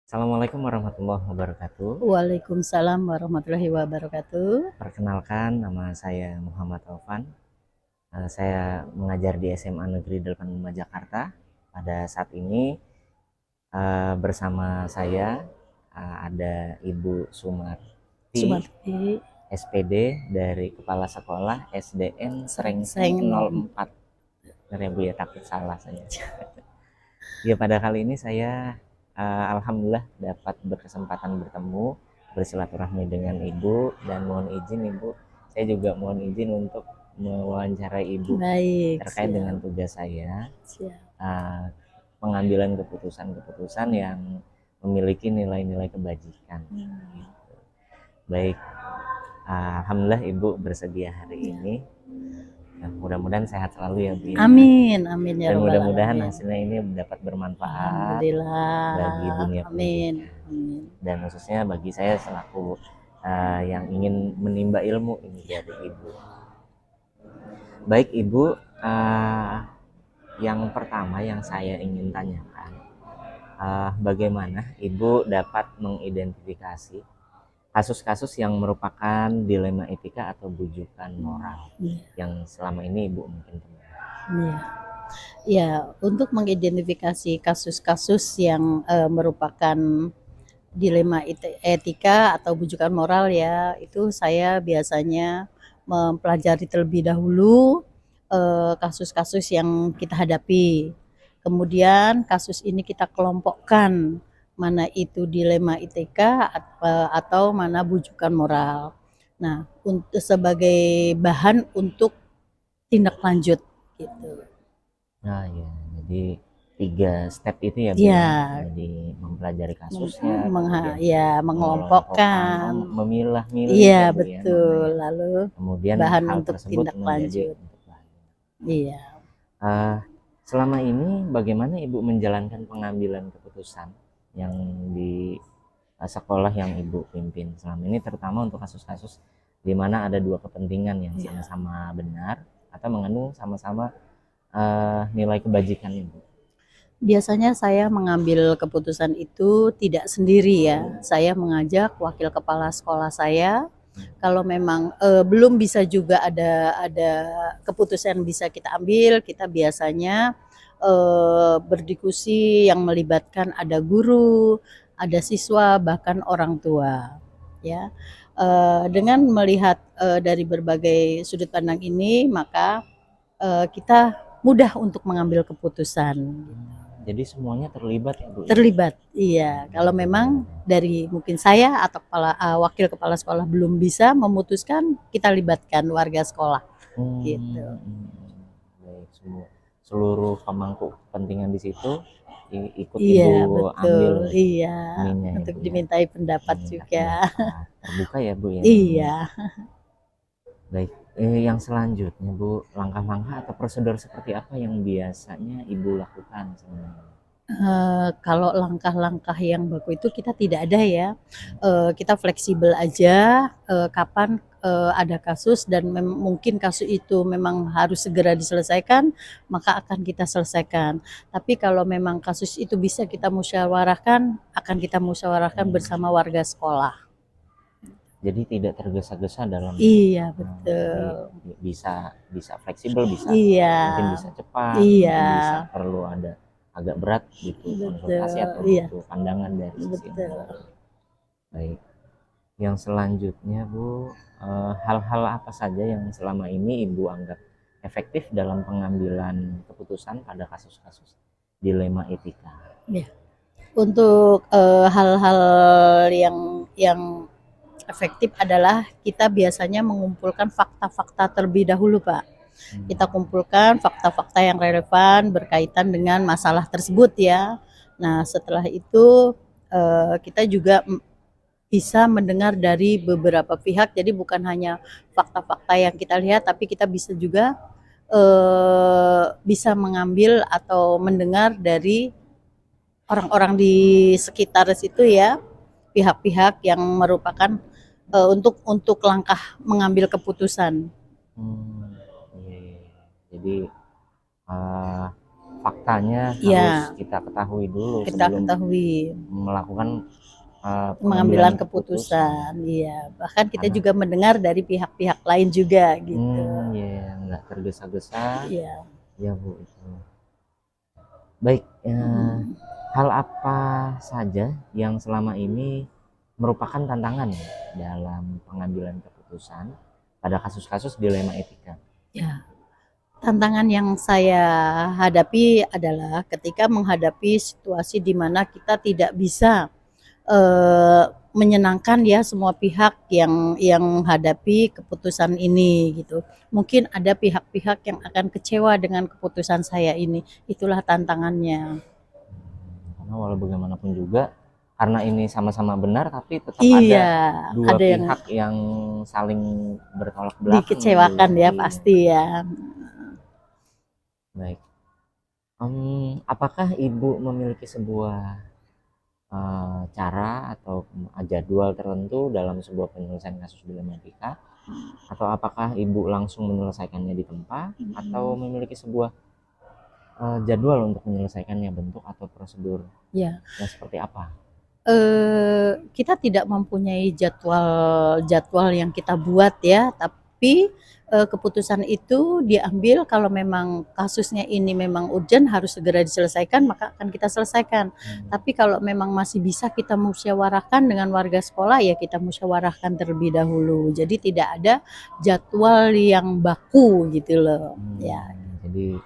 Assalamualaikum warahmatullahi wabarakatuh. Waalaikumsalam warahmatullahi wabarakatuh. Perkenalkan, nama saya Muhammad Taufan. Saya mengajar di SMA Negeri 85 Jakarta. Pada saat ini bersama saya ada Ibu Sumarti, Sumarti SPD dari Kepala Sekolah SDN Serengseng Seng 04. Benar ya Bu ya, takut salah saya. Ya, pada kali ini saya alhamdulillah dapat berkesempatan bertemu bersilaturahmi dengan Ibu, dan mohon izin Ibu, saya juga mohon izin untuk mewawancarai Ibu baik, terkait dengan siap, tugas saya, siap. pengambilan keputusan-keputusan yang memiliki nilai-nilai kebajikan. Baik, alhamdulillah Ibu bersedia hari Ya. ini. Nah, mudah-mudahan sehat selalu ya Bu ya. Amin, amin ya Dan robbal mudah-mudahan alamin. hasilnya ini dapat bermanfaat bagi Alhamdulillah, dunia amin, pendidikan, amin. dan khususnya bagi saya selaku yang ingin menimba ilmu ini dari Ibu. Baik Ibu, yang pertama yang saya ingin tanyakan, bagaimana Ibu dapat mengidentifikasi kasus-kasus yang merupakan dilema etika atau bujukan moral Ya, yang selama ini Ibu mungkin temui? ya. Ya, untuk mengidentifikasi kasus-kasus yang merupakan dilema etika atau bujukan moral ya, itu saya biasanya mempelajari terlebih dahulu kasus-kasus yang kita hadapi. Kemudian kasus ini kita kelompokkan, mana itu dilema etika atau mana bujukan moral. Nah, untuk sebagai bahan untuk tindak lanjut gitu. Nah ya, jadi 3 step itu ya Bu ya. Ya, Jadi mempelajari kasusnya, kemudian ya mengelompokkan, mengelompokkan. memilah-milih Iya ya Bu ya mana betul, yang lalu kemudian bahan hal untuk tersebut tindak menjadi lanjut. untuk bahan. Iya. Uh, Selama ini bagaimana Ibu menjalankan pengambilan keputusan yang di sekolah yang Ibu pimpin selama ini, terutama untuk kasus-kasus di mana ada dua kepentingan yang Iya. sama-sama benar atau mengandung sama-sama nilai kebajikan Ibu? Biasanya saya mengambil keputusan itu tidak sendiri ya. Saya mengajak wakil kepala sekolah saya. Kalau memang belum bisa juga ada keputusan bisa kita ambil, kita biasanya berdiskusi yang melibatkan ada guru, ada siswa, bahkan orang tua. Ya, dengan melihat dari berbagai sudut pandang ini, maka kita mudah untuk mengambil keputusan. Jadi semuanya terlibat ya Bu ya? Terlibat, iya. Kalau memang dari mungkin saya atau wakil kepala sekolah belum bisa memutuskan, kita libatkan warga sekolah, gitu. Baik, seluruh pemangku kepentingan di situ ikut Iya Ibu betul, ambil iya. ininya ya Untuk Bu ya, dimintai pendapat minta juga. pendapat, terbuka ya Bu ya Iya. namanya. Baik, yang selanjutnya Bu, langkah-langkah atau prosedur seperti apa yang biasanya Ibu lakukan sebenarnya? Kalau langkah-langkah yang baku itu kita tidak ada ya, kita fleksibel aja, kapan ada kasus dan mungkin kasus itu memang harus segera diselesaikan, maka akan kita selesaikan. Tapi kalau memang kasus itu bisa kita musyawarahkan, akan kita musyawarahkan bersama warga sekolah. Jadi tidak tergesa-gesa dalam Iya jadi betul. bisa bisa fleksibel, bisa Iya. mungkin bisa cepat, Iya. mungkin bisa perlu ada agak berat gitu konsultasi Betul, atau iya. butuh pandangan dari sisi yang Betul. lain. Baik, yang selanjutnya Bu, hal-hal apa saja yang selama ini Ibu anggap efektif dalam pengambilan keputusan pada kasus-kasus dilema etika? Ya. Untuk hal-hal yang efektif adalah kita biasanya mengumpulkan fakta-fakta terlebih dahulu, Pak. Kita kumpulkan fakta-fakta yang relevan berkaitan dengan masalah tersebut ya. Nah, setelah itu kita juga bisa mendengar dari beberapa pihak. Jadi bukan hanya fakta-fakta yang kita lihat, tapi kita bisa juga bisa mengambil atau mendengar dari orang-orang di sekitar situ ya, pihak-pihak yang merupakan untuk langkah mengambil keputusan. Iya, iya. Jadi uh, faktanya Ya, harus kita ketahui dulu kita sebelum ketahui melakukan pengambilan mengambilan keputusan. keputusan. Iya, bahkan kita Karena juga mendengar dari pihak-pihak lain juga gitu. ya nggak tergesa-gesa Iya. ya Bu itu. Baik, Mm. hal apa saja yang selama ini merupakan tantangan dalam pengambilan keputusan pada kasus-kasus dilema etika? Ya, tantangan yang saya hadapi adalah ketika menghadapi situasi di mana kita tidak bisa menyenangkan ya semua pihak yang hadapi keputusan ini gitu. Mungkin ada pihak-pihak yang akan kecewa dengan keputusan saya ini. Itulah tantangannya. Karena walau bagaimanapun juga, karena ini sama-sama benar, tapi tetap Iya, ada dua ada yang pihak yang saling bertolak belakang nih Bu dikecewakan ya. ya Iya. pasti ya. Baik. Apakah Ibu memiliki sebuah cara atau jadwal tertentu dalam sebuah penyelesaian kasus dilema etika? Atau apakah Ibu langsung menyelesaikannya di tempat atau memiliki sebuah jadwal untuk menyelesaikannya, bentuk atau prosedur Ya, yang seperti apa? kita tidak mempunyai jadwal yang kita buat ya, tapi keputusan itu diambil kalau memang kasusnya ini memang urgent harus segera diselesaikan, maka akan kita selesaikan. Tapi kalau memang masih bisa kita musyawarahkan dengan warga sekolah, ya kita musyawarahkan terlebih dahulu. Jadi tidak ada jadwal yang baku gitu loh. Ya, Jadi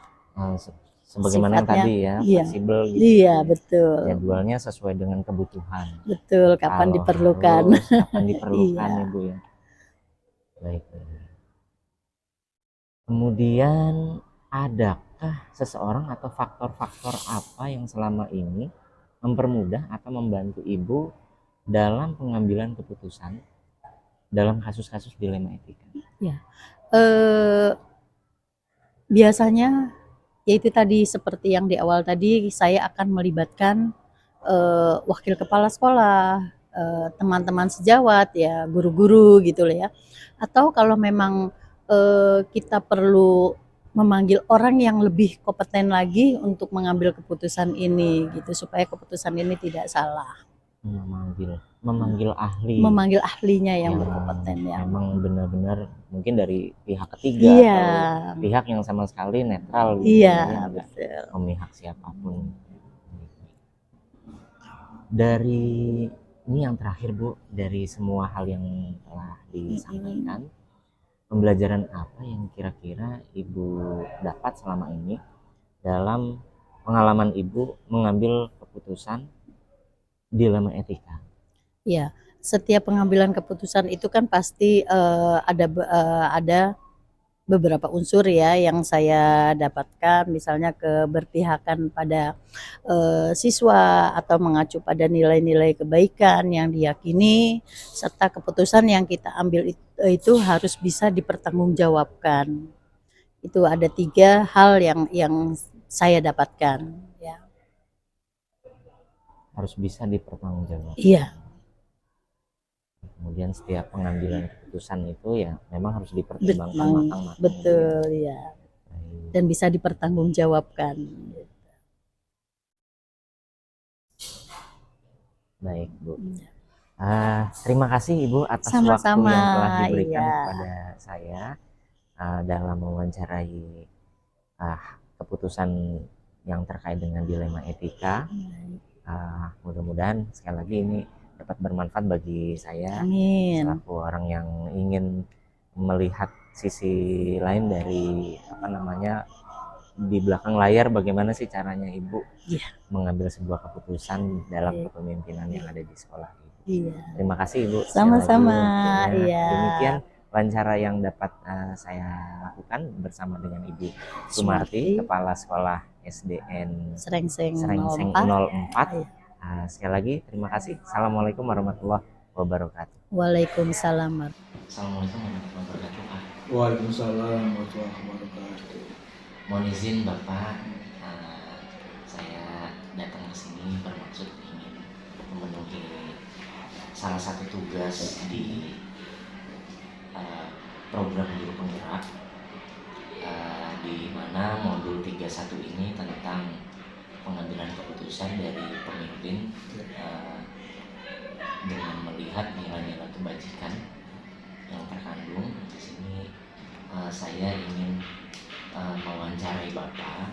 sebagaimana yang sifatnya tadi ya, iya. fleksibel gitu. Iya, betul. Jadwalnya sesuai dengan kebutuhan. Betul, kapan Kalau diperlukan. harus, kapan diperlukan Iya. ya Bu ya. Baik. Kemudian adakah seseorang atau faktor-faktor apa yang selama ini mempermudah atau membantu Ibu dalam pengambilan keputusan dalam kasus-kasus dilema etika? Ya. Biasanya yaitu tadi seperti yang di awal tadi saya akan melibatkan wakil kepala sekolah, teman-teman sejawat ya, guru-guru gitu loh ya. Atau kalau memang kita perlu memanggil orang yang lebih kompeten lagi untuk mengambil keputusan ini gitu supaya keputusan ini tidak salah. Memanggil ahli Memanggil ahlinya yang yang berkompeten ya. memang benar-benar mungkin dari pihak ketiga Iya. atau pihak yang sama sekali netral gitu Iya, ya, nggak betul. memihak siapapun. Dari ini yang terakhir Bu, dari semua hal yang telah disampaikan, pembelajaran apa yang kira-kira Ibu dapat selama ini dalam pengalaman Ibu mengambil keputusan dilema etika? Ya, setiap pengambilan keputusan itu kan pasti ada beberapa unsur ya yang saya dapatkan, misalnya keberpihakan pada siswa atau mengacu pada nilai-nilai kebaikan yang diyakini, serta keputusan yang kita ambil itu harus bisa dipertanggungjawabkan. Itu ada 3 hal yang saya dapatkan. Ya. Harus bisa dipertanggungjawabkan. Iya. Kemudian setiap pengambilan keputusan itu ya memang harus dipertimbangkan matang-matang. Betul ya. Dan bisa dipertanggungjawabkan. Baik Bu. Terima kasih Ibu atas Sama-sama, waktu yang telah diberikan iya. kepada saya dalam mewawancarai keputusan yang terkait dengan dilema etika. Mudah-mudahan sekali lagi ini dapat bermanfaat bagi saya. Amin. Selaku orang yang ingin melihat sisi lain dari di belakang layar, bagaimana sih caranya Ibu mengambil sebuah keputusan dalam kepemimpinan yang ada di sekolah. Terima kasih Ibu. Sama-sama. Iya. Demikian wawancara yang dapat saya lakukan bersama dengan Ibu Sumarti, Kepala Sekolah SDN Serengseng 04. Sekali lagi terima kasih. Assalamualaikum warahmatullahi wabarakatuh. Waalaikumsalam. Assalamualaikum warahmatullahi wabarakatuh Pak. Waalaikumsalam warahmatullahi wabarakatuh. Mohon izin Bapak, saya datang ke sini bermaksud ingin memenuhi salah satu tugas di program guru penggerak di mana modul 31 ini tentang pengambilan keputusan dari pemimpin dengan melihat nilai-nilai kebajikan yang terkandung di sini. Saya ingin mewawancarai Bapak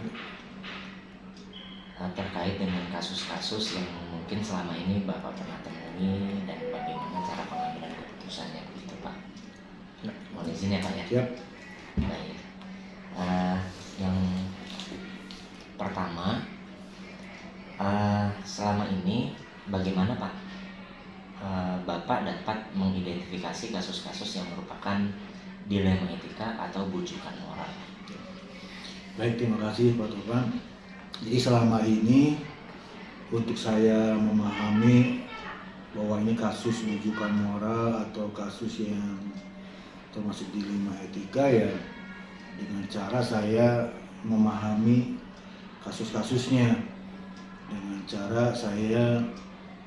terkait dengan kasus-kasus yang mungkin selama ini Bapak pernah temui dan bagaimana cara pengambilan keputusannya begitu Pak. Mohon izin ya Pak ya. Siap. Baik. Yang pertama, selama ini bagaimana Pak Bapak dapat mengidentifikasi kasus-kasus yang merupakan dilema etika atau bujukan moral? Baik, terima kasih Pak Topan. Jadi selama ini untuk saya memahami bahwa ini kasus bujukan moral atau kasus yang termasuk dilema etika, ya dengan cara saya memahami kasus-kasusnya, dengan cara saya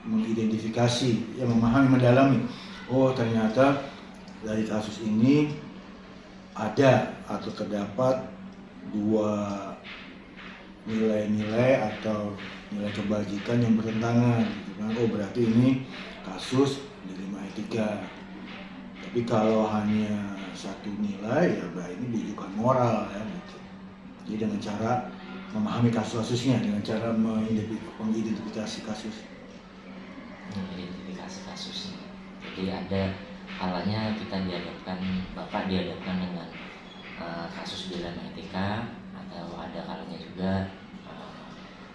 mengidentifikasi, ya memahami, mendalami. Oh, ternyata dari kasus ini ada atau terdapat dua nilai-nilai atau nilai kebajikan yang bertentangan gitu kan. Oh, berarti ini kasus dilema etika. Tapi kalau hanya satu nilai, ya berarti ini bujukan moral ya gitu. Jadi dengan cara memahami kasus-kasusnya, dengan cara mengidentifikasi kasus. Mengidentifikasi kasusnya. Jadi ada halnya kita dihadapkan, Bapak dihadapkan dengan kasus dilema etika, atau ada kalanya juga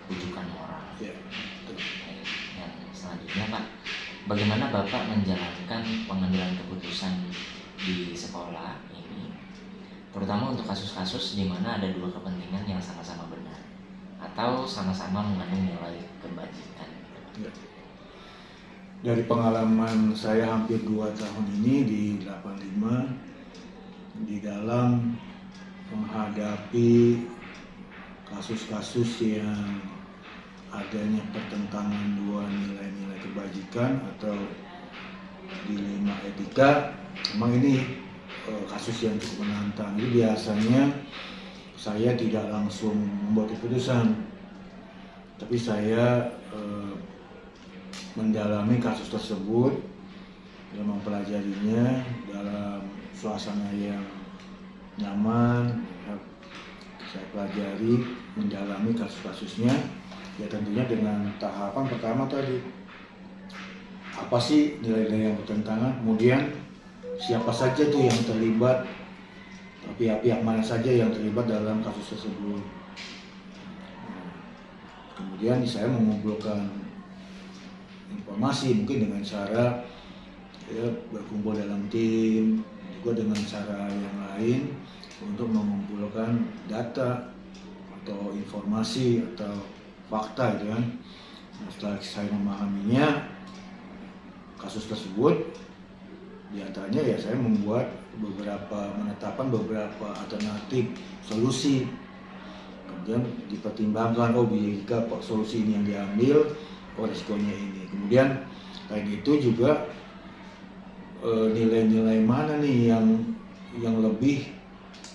bujukan moral. Ya, Yang selanjutnya Pak, bagaimana Bapak menjalankan pengambilan keputusan di sekolah ini, terutama untuk kasus-kasus di mana ada dua kepentingan yang sama-sama benar atau sama-sama mengandung nilai kebajikan? ya. Dari pengalaman saya hampir 2 tahun ini di 85, di dalam menghadapi kasus-kasus yang adanya pertentangan dua nilai-nilai kebajikan atau dilema etika, memang ini kasus yang cukup menantang. Jadi biasanya saya tidak langsung membuat keputusan, tapi saya mendalami kasus tersebut dan mempelajarinya dalam suasana yang nyaman. Saya pelajari, mendalami kasus-kasusnya, ya tentunya dengan tahapan pertama tadi, apa sih nilai-nilai yang bertentangan, kemudian siapa saja tuh yang terlibat, pihak-pihak mana saja yang terlibat dalam kasus tersebut. Kemudian saya mengumpulkan informasi mungkin dengan cara ya, berkumpul dalam tim, juga dengan cara yang lain untuk mengumpulkan data atau informasi atau fakta gitu kan. Nah, setelah saya memahaminya kasus tersebut, diantaranya ya saya menetapkan beberapa alternatif solusi, kemudian dipertimbangkan, oh jika solusi ini yang diambil, oh resikonya ini. Kemudian lain itu juga nilai-nilai mana nih yang lebih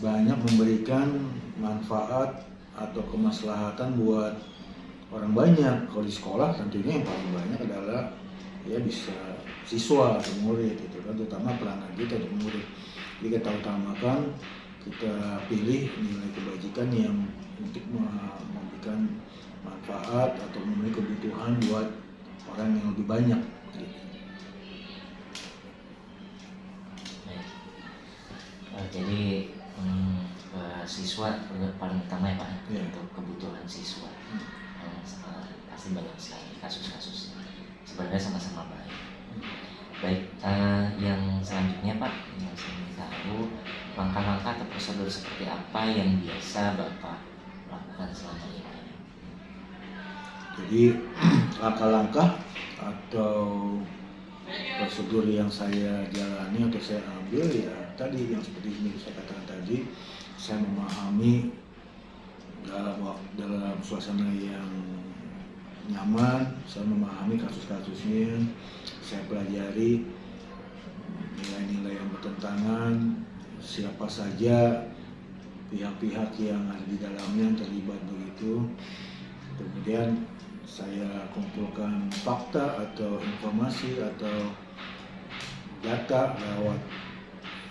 banyak memberikan manfaat atau kemaslahatan buat orang banyak. Kalau di sekolah tentunya yang paling banyak adalah ya bisa siswa atau murid itu kan, terutama pelanggan kita di murid. Jadi kita utamakan, kita pilih nilai kebajikan yang untuk memberikan manfaat atau memenuhi kebutuhan buat orang yang lebih banyak. Jadi siswa paling utama ya Pak, ya. Untuk kebutuhan siswa pasti banyak sekali kasus-kasus sebenarnya sama-sama baik. Baik, yang selanjutnya Pak, yang saya ingin tahu langkah-langkah atau prosedur seperti apa yang biasa Bapak lakukan selama ini? Jadi langkah-langkah atau prosedur yang saya jalani atau saya ambil ya tadi yang seperti ini saya katakan tadi, saya memahami dalam suasana yang nyaman, saya memahami kasus-kasusnya, saya pelajari nilai-nilai yang bertentangan, siapa saja pihak-pihak yang ada di dalamnya yang terlibat begitu. Kemudian saya kumpulkan fakta atau informasi atau data lewat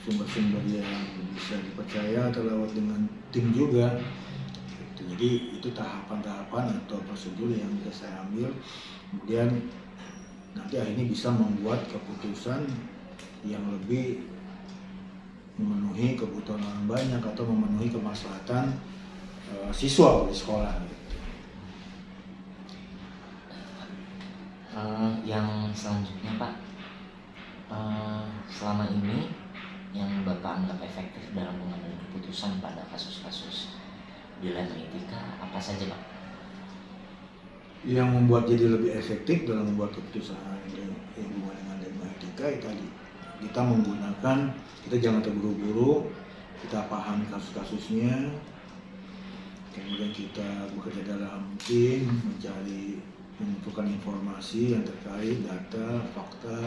sumber-sumber yang bisa dipercaya atau lewat dengan tim juga. Jadi itu tahapan-tahapan atau prosedur yang bisa saya ambil. Kemudian nanti akhirnya bisa membuat keputusan yang lebih memenuhi kebutuhan orang banyak atau memenuhi kemaslahatan siswa di sekolah. Yang selanjutnya Pak, selama ini yang Bapak anggap efektif dalam mengambil keputusan pada kasus-kasus dilema etika apa saja Pak? Yang membuat jadi lebih efektif dalam membuat keputusan yang hubungan dengan dilema etika itu tadi, kita menggunakan, kita jangan terburu-buru, kita pahami kasus-kasusnya, kemudian kita bekerja dalam tim, mengumpulkan informasi yang terkait, data, fakta,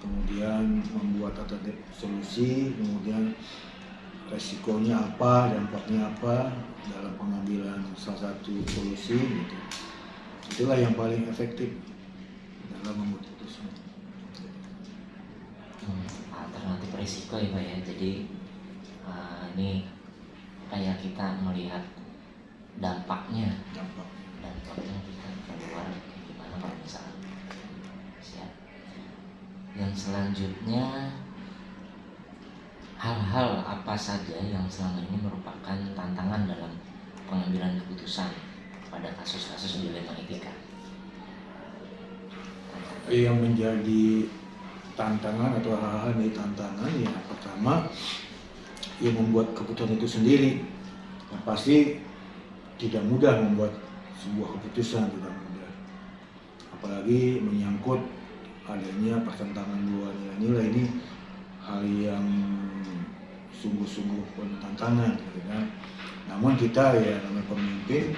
kemudian membuat alternatif solusi, kemudian resikonya apa, dampaknya apa dalam pengambilan salah satu solusi gitu. Itulah yang paling efektif dalam membuat keputusan. Alternatif risiko ya Pak ya. Jadi ini kayak kita melihat dampaknya kita keluar gimana kalau misalnya. Siap. Yang selanjutnya, hal-hal apa saja yang selama ini merupakan tantangan dalam pengambilan keputusan pada kasus-kasus dilema etika? Yang menjadi tantangan atau hal-hal yang tantangan ya pertama yang membuat keputusan itu sendiri. Yang pasti tidak mudah membuat sebuah keputusan, tidak mudah. Apalagi menyangkut adanya pertentangan dua nilai-nilai, ini hal yang sungguh-sungguh penuh tantangan gitu kan. Namun kita ya namanya pemimpin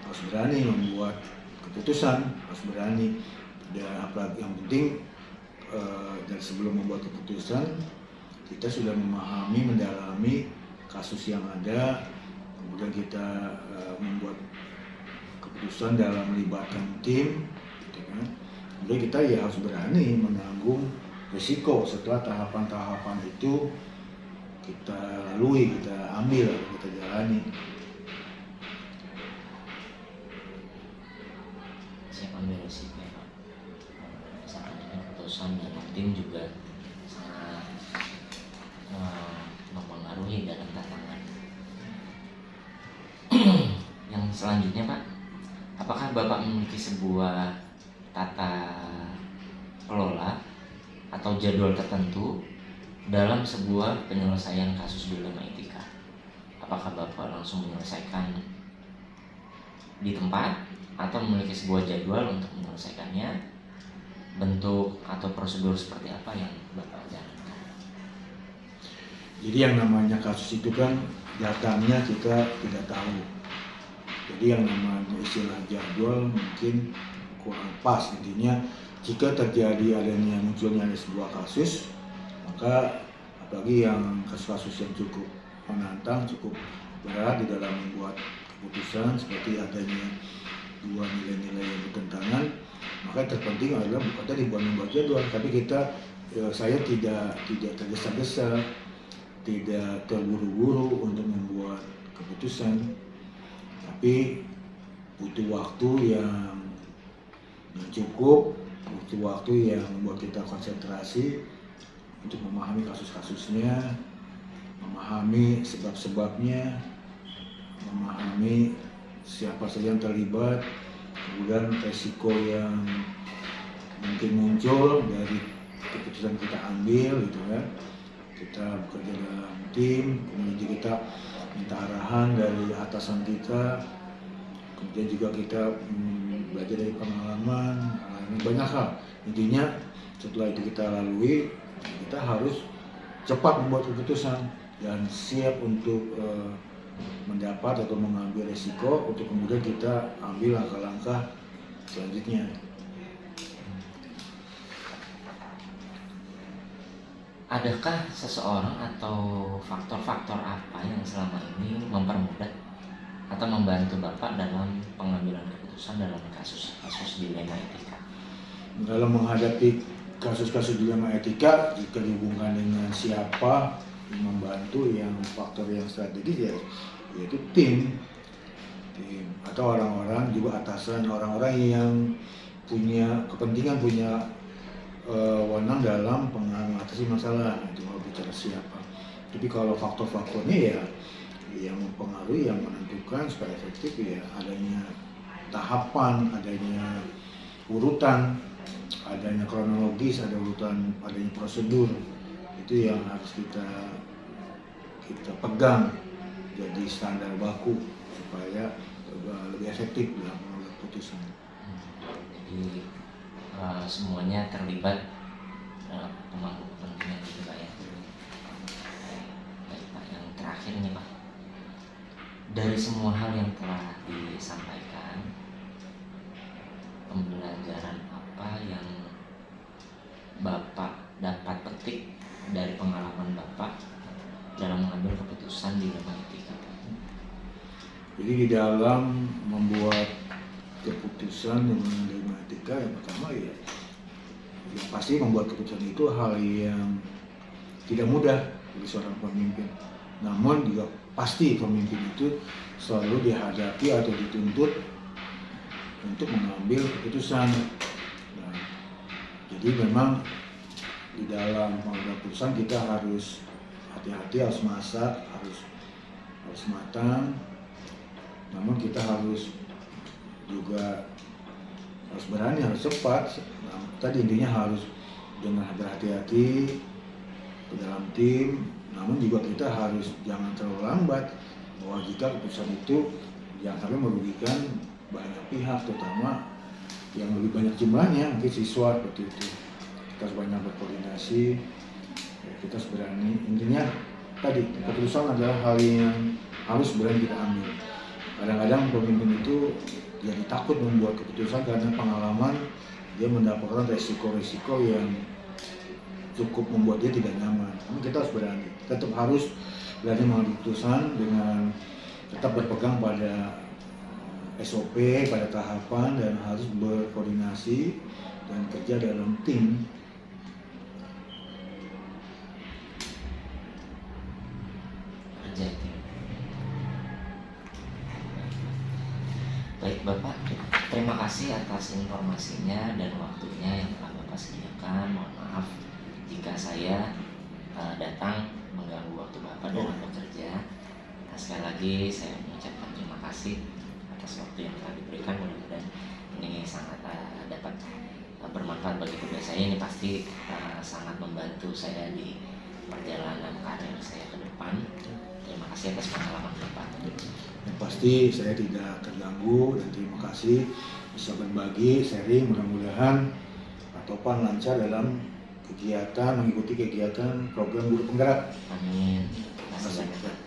harus berani membuat keputusan, harus berani. Dan apalagi yang penting dari sebelum membuat keputusan kita sudah memahami, mendalami kasus yang ada, kemudian kita membuat keputusan dalam melibatkan tim, gitu kan. Kemudian kita ya harus berani menanggung risiko setelah tahapan-tahapan itu kita lalui, kita ambil, kita jalani. Siap ambil risiko ya Pak. Misalkan dengan keputusan dan tim juga sangat mempengaruhi dalam tantangan. Yang selanjutnya Pak, apakah Bapak memiliki sebuah tata kelola atau jadwal tertentu dalam sebuah penyelesaian kasus dilema etika? Apakah Bapak langsung menyelesaikan di tempat atau memiliki sebuah jadwal untuk menyelesaikannya? Bentuk atau prosedur seperti apa yang Bapak jalankan? Jadi yang namanya kasus itu kan datangnya kita tidak tahu. Jadi yang namanya istilah jadwal mungkin kurang pas. Intinya jika terjadi munculnya sebuah kasus, maka apalagi yang kasus-kasus yang cukup menantang, cukup berat di dalam membuat keputusan seperti adanya dua nilai-nilai yang bertentangan, maka yang terpenting adalah bukan tadi bukan membuat jadwal, tapi saya tidak tergesa-gesa, tidak terburu-buru untuk membuat keputusan, tapi butuh waktu yang cukup, butuh waktu yang membuat kita konsentrasi untuk memahami kasus-kasusnya, memahami sebab-sebabnya, memahami siapa saja yang terlibat, kemudian resiko yang mungkin muncul dari keputusan kita ambil gitu kan. Kita bekerja dalam tim, kemudian kita minta arahan dari atasan kita, kemudian juga kita belajar dari pengalaman, banyak hal. Intinya setelah itu kita lalui, kita harus cepat membuat keputusan dan siap untuk mendapat atau mengambil resiko untuk kemudian kita ambil langkah-langkah selanjutnya. adakah seseorang atau faktor-faktor apa yang selama ini mempermudah atau membantu Bapak dalam pengambilan keputusan dalam kasus-kasus dilema etika? Dalam menghadapi kasus-kasus dilema etika, jika dihubungkan dengan siapa yang membantu, yang faktor yang strategis ya, yaitu tim atau orang-orang juga atasan, orang-orang yang punya kepentingan, punya wewenang dalam mengatasi masalah. Itu mau bicara siapa. Tapi kalau faktor-faktornya ya yang mempengaruhi, yang menentukan supaya efektif ya adanya tahapan, adanya urutan, adanya kronologis, ada urutan, adanya prosedur. Itu yang harus kita pegang jadi standar baku supaya lebih efektif dalam mengambil keputusan. Jadi semuanya terlibat dalam pemangku kepentingan gitu Pak ya. Baik Pak, yang terakhir nih Pak, dari semua hal yang telah disampaikan, pembelajaran apa yang Bapak dapat petik dari pengalaman Bapak dalam mengambil keputusan di dilema etika? Jadi di dalam membuat keputusan dengan dilema etika, yang pertama ya yang pasti membuat keputusan itu hal yang tidak mudah bagi seorang pemimpin. Namun juga pasti pemimpin itu selalu dihadapi atau dituntut untuk mengambil keputusan. Nah, jadi memang di dalam mengambil keputusan kita harus hati-hati, harus masak, harus matang. Namun kita harus juga harus berani, harus cepat. Nah, tadi intinya harus dengan berhati-hati ke dalam tim. Namun juga kita harus jangan terlalu lambat, bahwa jika keputusan itu jangan sampai merugikan banyak pihak, terutama yang lebih banyak jumlahnya, mungkin siswa seperti itu. Kita harus banyak berkoordinasi, ya, kita harus berani. Intinya tadi keputusan adalah hal yang harus berani kita ambil. Kadang-kadang pemimpin itu jadi takut membuat keputusan karena pengalaman dia mendapatkan resiko-resiko yang cukup membuat dia tidak nyaman. Namun kita harus berani, tetap harus berani mengambil keputusan dengan tetap berpegang pada SOP, pada tahapan, dan harus berkoordinasi dan kerja dalam tim. Kerja tim. Baik Bapak, terima kasih atas informasinya dan waktunya yang telah Bapak sediakan. Mohon maaf jika saya datang mengganggu waktu Bapak dalam bekerja. Nah, sekali lagi saya mengucapkan terima kasih atas waktu yang telah diberikan. Mudah-mudahan ini sangat dapat bermanfaat bagi tugas saya. Ini pasti sangat membantu saya di perjalanan karir saya ke depan. Terima kasih atas pengalaman Bapak. Yang pasti saya tidak terganggu dan terima kasih bisa berbagi, sharing. Mudah-mudahan Pak Topan lancar dalam kegiatan, mengikuti kegiatan program guru penggerak. Amin. Terima kasih banyak.